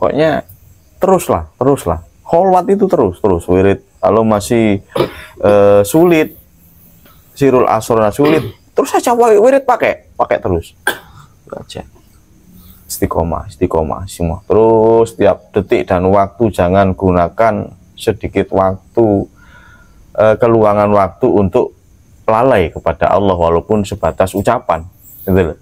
pokoknya teruslah kholwat itu terus wirid. Kalau masih sulit, sirul asror sulit, terus saja wirid pakai terus aja. Istiqomah semua, terus tiap detik dan waktu. Jangan gunakan sedikit waktu, keluangan waktu untuk lalai kepada Allah walaupun sebatas ucapan gitu loh.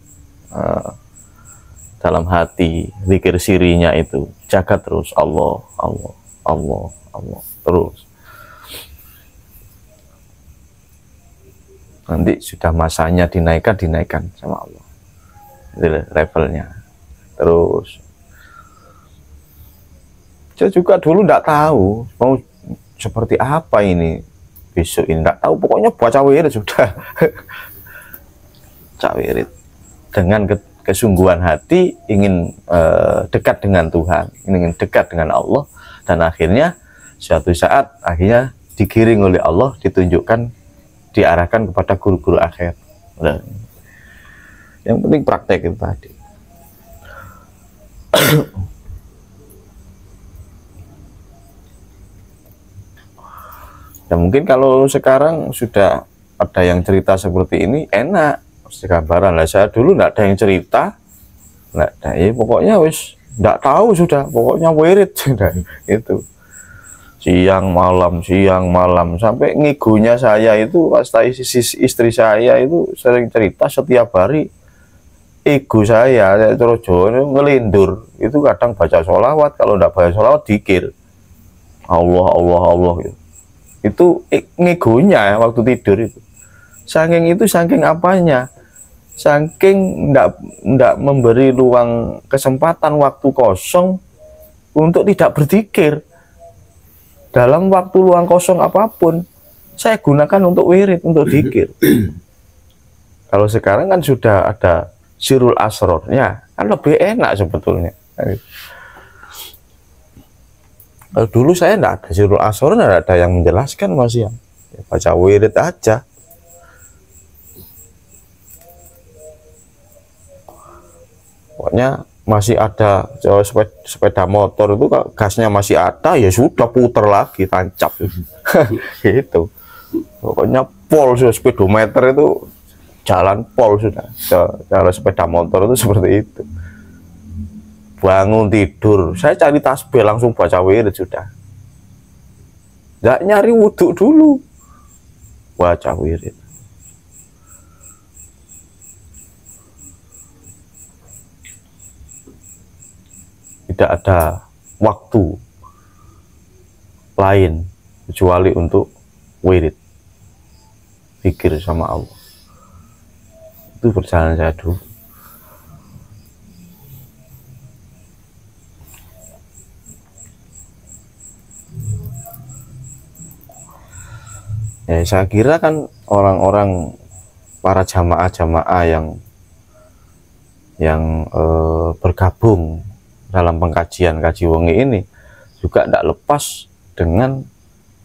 Dalam hati zikir sirinya itu jaga terus Allah terus. Nanti sudah masanya dinaikkan sama Allah gitu loh, levelnya. Terus saya juga dulu tidak tahu mau seperti apa ini besok ini, tidak tahu, pokoknya baca wirid sudah. Baca wirid dengan kesungguhan hati, ingin dekat dengan Tuhan, ingin dekat dengan Allah, dan akhirnya suatu saat akhirnya digiring oleh Allah, ditunjukkan, diarahkan kepada guru-guru akhir. Nah, yang penting praktek itu tadi. Ya mungkin kalau sekarang sudah ada yang cerita seperti ini enak, gambaran lah. Saya dulu nggak ada yang cerita, nggak ada, ya pokoknya wis nggak tahu sudah, pokoknya wirid sudah itu siang malam sampai ngigunya saya itu pasti istri saya itu sering cerita setiap hari. Ego saya terus ngelindur itu, kadang baca sholawat, kalau nggak baca sholawat dikir Allah gitu. Itu ngegonya waktu tidur itu. Saking apanya? Saking ndak memberi luang kesempatan waktu kosong untuk tidak berzikir. Dalam waktu luang kosong apapun saya gunakan untuk wirid, untuk zikir. Kalau sekarang kan sudah ada sirul asrornya, kan lebih enak sebetulnya. Dulu saya enggak ada sirul asror, enggak ada yang menjelaskan, masih ya baca wirid aja. Pokoknya masih ada sepeda motor itu gasnya masih ada, ya sudah puter lagi, tancap gitu. Pokoknya pol sudah, speedometer itu jalan pol sudah. Cara sepeda motor itu seperti itu. Bangun tidur, saya cari tasbih langsung baca wirid sudah. Nggak nyari wudhu dulu, baca wirid. Tidak ada waktu lain kecuali untuk wirid, pikir sama Allah. Itu perjalanan saya dulu. Ya, saya kira kan orang-orang, para jamaah-jamaah yang bergabung dalam pengkajian kaji wengi ini juga tidak lepas dengan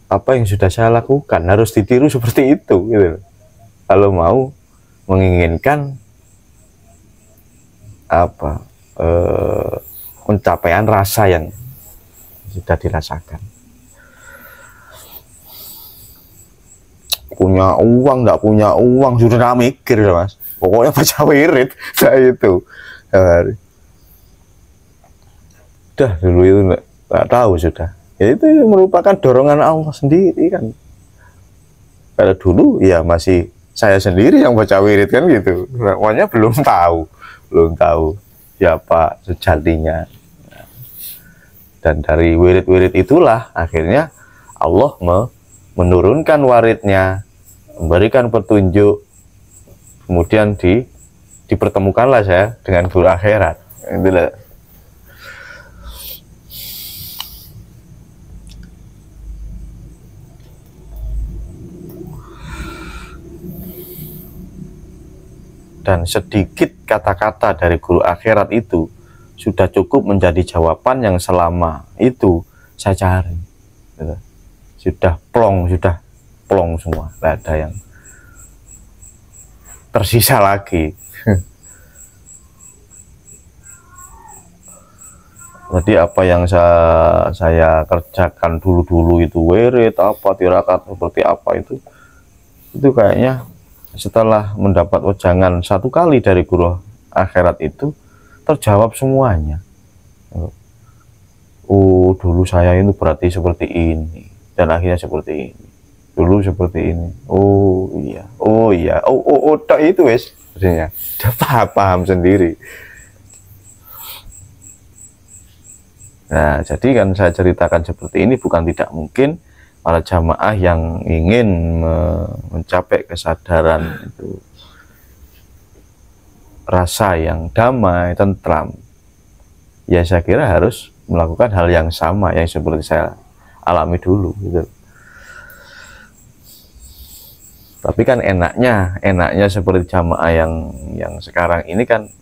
apa yang sudah saya lakukan, harus ditiru seperti itu gitu. Kalau mau menginginkan apa pencapaian rasa yang sudah dirasakan. Punya uang, nggak punya uang, sudah nggak mikir mas, pokoknya baca wirid saya itu. Udah dulu itu nggak tahu sudah, ya itu merupakan dorongan Allah sendiri kan. Kalau dulu ya masih saya sendiri yang baca wirid kan gitu, pokoknya belum tahu siapa sejatinya. Dan dari wirid-wirid itulah akhirnya Allah menurunkan waridnya, memberikan petunjuk, kemudian dipertemukanlah saya dengan guru akhirat. Itulah. Dan sedikit kata-kata dari guru akhirat itu sudah cukup menjadi jawaban yang selama itu saya cari. Sudah plong semua, tidak ada yang tersisa lagi. Jadi apa yang saya kerjakan dulu-dulu itu wirid apa tirakat seperti apa itu kayaknya setelah mendapat wejangan satu kali dari guru akhirat itu terjawab semuanya. Oh, dulu saya itu berarti seperti ini dan akhirnya seperti ini. Dulu seperti ini. Oh iya, oh iya, tak itu wes, sebenarnya udah paham sendiri. Nah, jadi kan saya ceritakan seperti ini bukan tidak mungkin para jamaah yang ingin mencapai kesadaran itu, rasa yang damai, tentram, ya saya kira harus melakukan hal yang sama yang seperti saya alami dulu gitu. Tapi kan enaknya seperti jamaah yang sekarang ini kan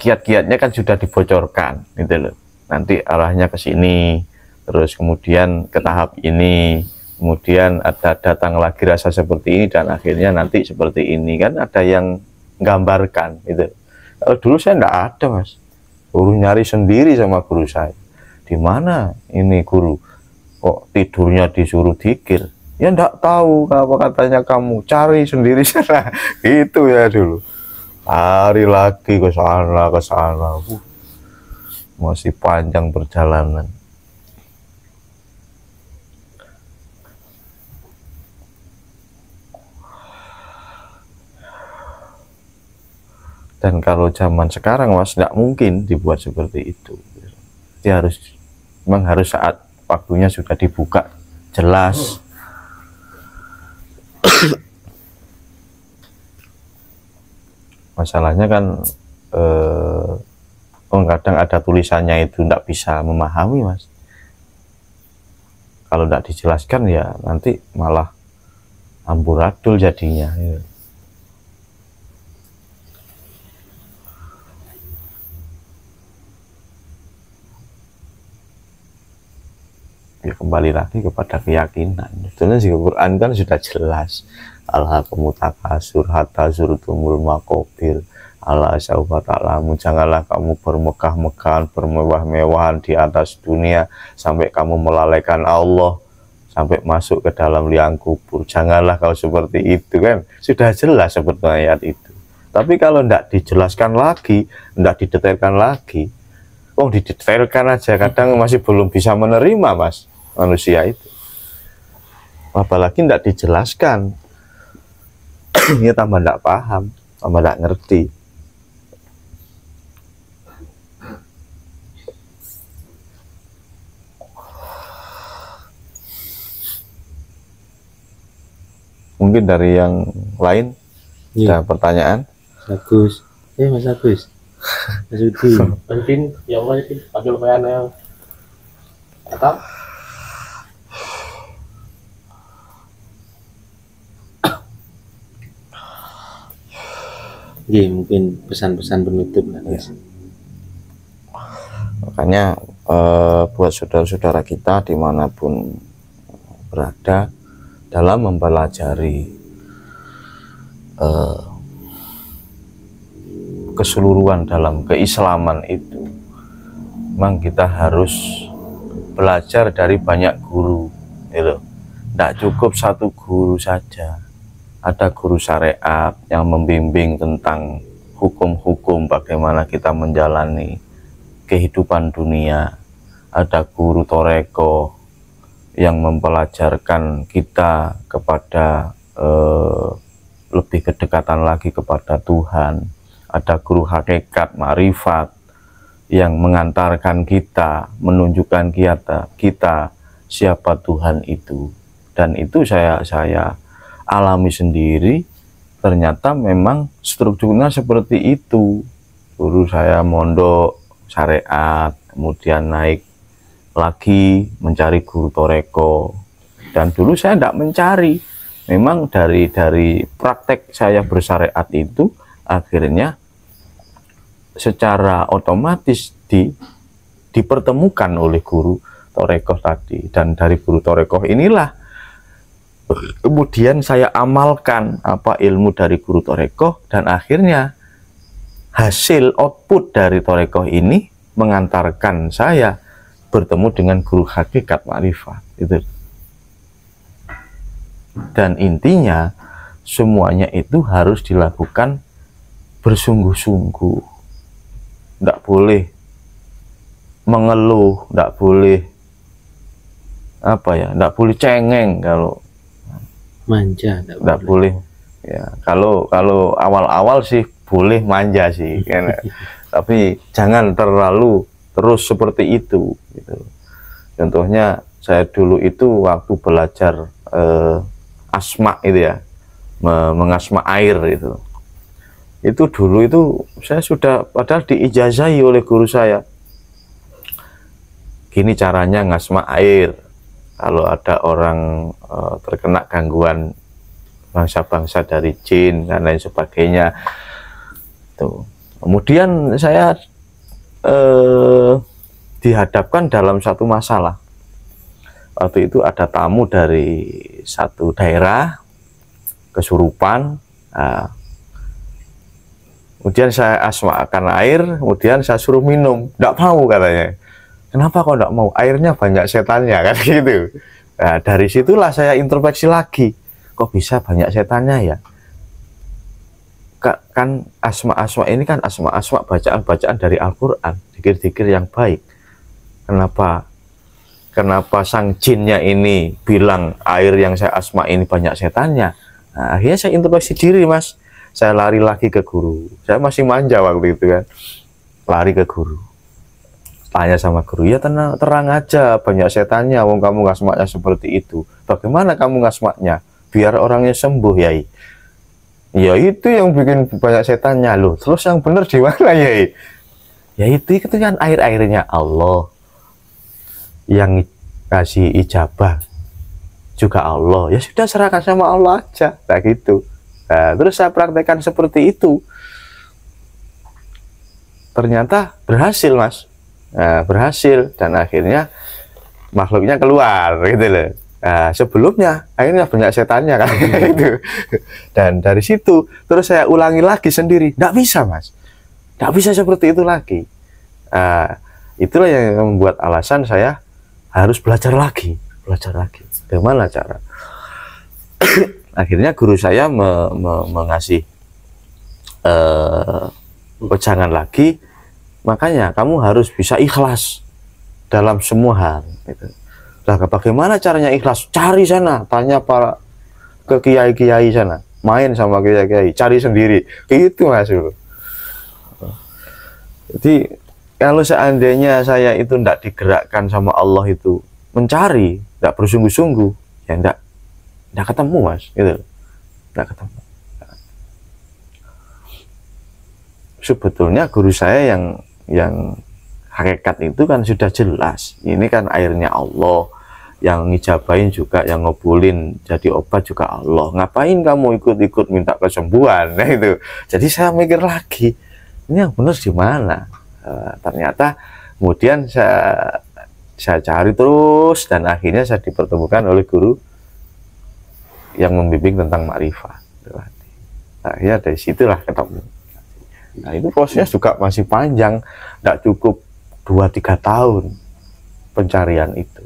kiat-kiatnya kan sudah dibocorkan gitu loh. Nanti arahnya ke sini, terus kemudian ke tahap ini, kemudian ada datang lagi rasa seperti ini dan akhirnya nanti seperti ini, kan ada yang gambarkan gitu. Kalau dulu saya enggak ada, Mas. Guru nyari sendiri sama guru saya. Di mana ini guru? Kok tidurnya disuruh zikir? Ya enggak tahu apa katanya kamu, cari sendiri sana. Itu ya dulu. Hari lagi ke sana. Masih panjang perjalanan. Dan kalau zaman sekarang, Mas, nggak mungkin dibuat seperti itu. Dia memang harus saat waktunya sudah dibuka jelas. Masalahnya kan kadang ada tulisannya itu tidak bisa memahami, Mas. Kalau tidak dijelaskan ya nanti malah amburadul jadinya ya. Ya kembali lagi kepada keyakinan. Sebetulnya di Quran kan sudah jelas, alhaqumut takasur hatta zurtumul maqabir, ala saufa ta'lamu, janganlah kamu bermegah-megahan, bermewah-mewahan di atas dunia sampai kamu melalaikan Allah, sampai masuk ke dalam liang kubur. Janganlah kau seperti itu, kan sudah jelas seperti ayat itu. Tapi kalau tidak dijelaskan lagi, tidak didetailkan lagi, didetailkan aja kadang masih belum bisa menerima, Mas, manusia itu. Apalagi tidak dijelaskan, dia tambah tidak paham, tambah tidak ngerti. Mungkin dari yang lain ada pertanyaan? Agus, Mas Agus, Mas Udin, penting ya Allah itu panggil PNL atau mungkin pesan-pesan penutup, Mas. Makanya buat saudara-saudara kita dimanapun berada dalam mempelajari keseluruhan dalam keislaman itu, memang kita harus belajar dari banyak guru gitu. Tidak cukup satu guru saja. Ada guru syariat yang membimbing tentang hukum-hukum bagaimana kita menjalani kehidupan dunia. Ada guru toreko yang mempelajarkan kita kepada lebih kedekatan lagi kepada Tuhan. Ada guru hakikat, marifat yang mengantarkan kita, menunjukkan kita siapa Tuhan itu. Dan itu saya alami sendiri, ternyata memang strukturnya seperti itu. Guru saya mondok syariat, kemudian naik lagi mencari guru toreko, dan dulu saya tidak mencari, memang dari praktek saya bersyariat itu akhirnya secara otomatis dipertemukan oleh guru toreko tadi, dan dari guru toreko inilah kemudian saya amalkan apa ilmu dari guru toreko, dan akhirnya hasil output dari toreko ini mengantarkan saya bertemu dengan guru hakikat ma'rifat itu. Dan intinya semuanya itu harus dilakukan bersungguh-sungguh, tidak boleh mengeluh, tidak boleh tidak boleh cengeng, kalau manja tidak boleh ya. Kalau awal-awal sih boleh manja sih kan. Tapi jangan terlalu terus seperti itu gitu. Contohnya saya dulu itu waktu belajar asma itu ya, mengasma air itu dulu itu saya sudah padahal diijazahi oleh guru saya, gini caranya ngasma air kalau ada orang terkena gangguan bangsa-bangsa dari jin dan lain sebagainya tuh. Kemudian saya dihadapkan dalam satu masalah. Waktu itu ada tamu dari satu daerah kesurupan. Nah, kemudian saya asmakan air, kemudian saya suruh minum, tidak mau katanya. Kenapa kok tidak mau? Airnya banyak setannya kan gitu. Nah, dari situlah saya introspeksi lagi, kok bisa banyak setannya ya? Kan asma-asma ini kan asma-asma bacaan-bacaan dari Al-Quran, zikir-zikir yang baik. Kenapa sang jinnya ini bilang air yang saya asma ini banyak setannya? Nah, akhirnya saya introspeksi diri, Mas. Saya lari lagi ke guru. Saya masih manja waktu itu kan. Lari ke guru. Tanya sama guru, ya terang aja banyak setannya, wong kamu ngasmaknya seperti itu. Bagaimana kamu ngasmaknya? Biar orangnya sembuh, Yai. Ya itu yang bikin banyak setannya loh. Terus yang benar di mana, Yai? Ya itu kan air-airnya Allah. Yang kasih ijabah juga Allah. Ya sudah, serahkan sama Allah aja. Nah gitu. Nah, terus saya praktekkan seperti itu. Ternyata berhasil, Mas. Nah, berhasil dan akhirnya makhluknya keluar gitu loh. Nah, sebelumnya akhirnya banyak setannya kan gitu. Dan dari situ terus saya ulangi lagi sendiri. Nggak bisa, Mas. Nggak bisa seperti itu lagi. Nah, itulah yang membuat alasan saya harus belajar lagi. Bagaimana cara? Akhirnya guru saya mengasih pegangan lagi. Makanya kamu harus bisa ikhlas dalam semua hal. Gitu. Nah, bagaimana caranya ikhlas? Cari sana, tanya ke kiai-kiai sana, main sama kiai-kiai, cari sendiri. Gitu, Mas. Jadi kalau seandainya saya itu tidak digerakkan sama Allah itu mencari, tidak bersungguh-sungguh, ya tidak ketemu, Mas. Gitu, tidak ketemu. Sebetulnya guru saya yang hakikat itu kan sudah jelas, ini kan airnya Allah, yang ngijabain juga, yang ngobulin jadi obat juga Allah. Ngapain kamu ikut-ikut minta kesembuhan? Nah itu. Jadi saya mikir lagi, ini yang benar di mana? Ternyata kemudian saya cari terus dan akhirnya saya dipertemukan oleh guru yang membimbing tentang makrifat. Akhirnya dari situlah ketemu. Nah itu prosesnya juga masih panjang, tidak cukup 2-3 tahun pencarian itu.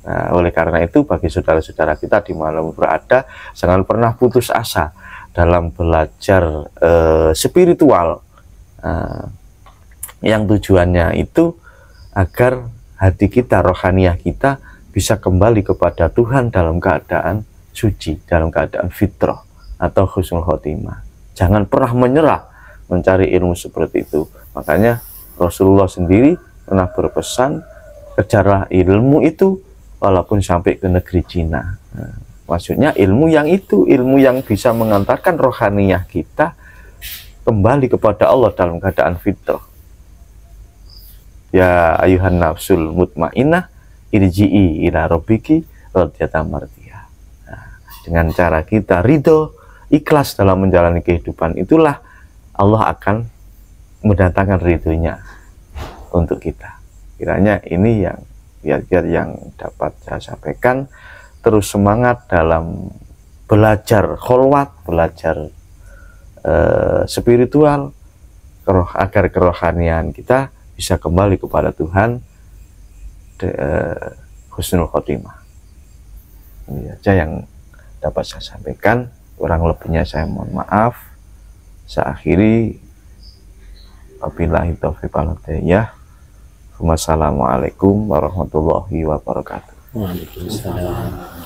Nah, oleh karena itu bagi saudara-saudara kita di mana berada, jangan pernah putus asa dalam belajar spiritual, yang tujuannya itu agar hati kita, rohaniah kita bisa kembali kepada Tuhan dalam keadaan suci, dalam keadaan fitrah atau husnul khotimah. Jangan pernah menyerah mencari ilmu seperti itu. Makanya Rasulullah sendiri pernah berpesan, kejarlah ilmu itu walaupun sampai ke negeri Cina. Nah, maksudnya ilmu yang itu, ilmu yang bisa mengantarkan rohaniyah kita kembali kepada Allah dalam keadaan fitrah. Ya ayuhan nafsul mutmainnah irji'i ila rabbiki radiyatan mardiyah. Nah, dengan cara kita ridho, ikhlas dalam menjalani kehidupan, itulah Allah akan mendatangkan ridhonya untuk kita. Kiranya ini yang yang dapat saya sampaikan. Terus semangat dalam belajar kholwat, belajar spiritual, agar kerohanian kita bisa kembali kepada Tuhan, husnul khotimah. Ini aja yang dapat saya sampaikan, kurang lebihnya saya mohon maaf. Saya akhiri, wabillahi taufiq wal hidayah. Wassalamualaikum warahmatullahi wabarakatuh. Waalaikumsalam.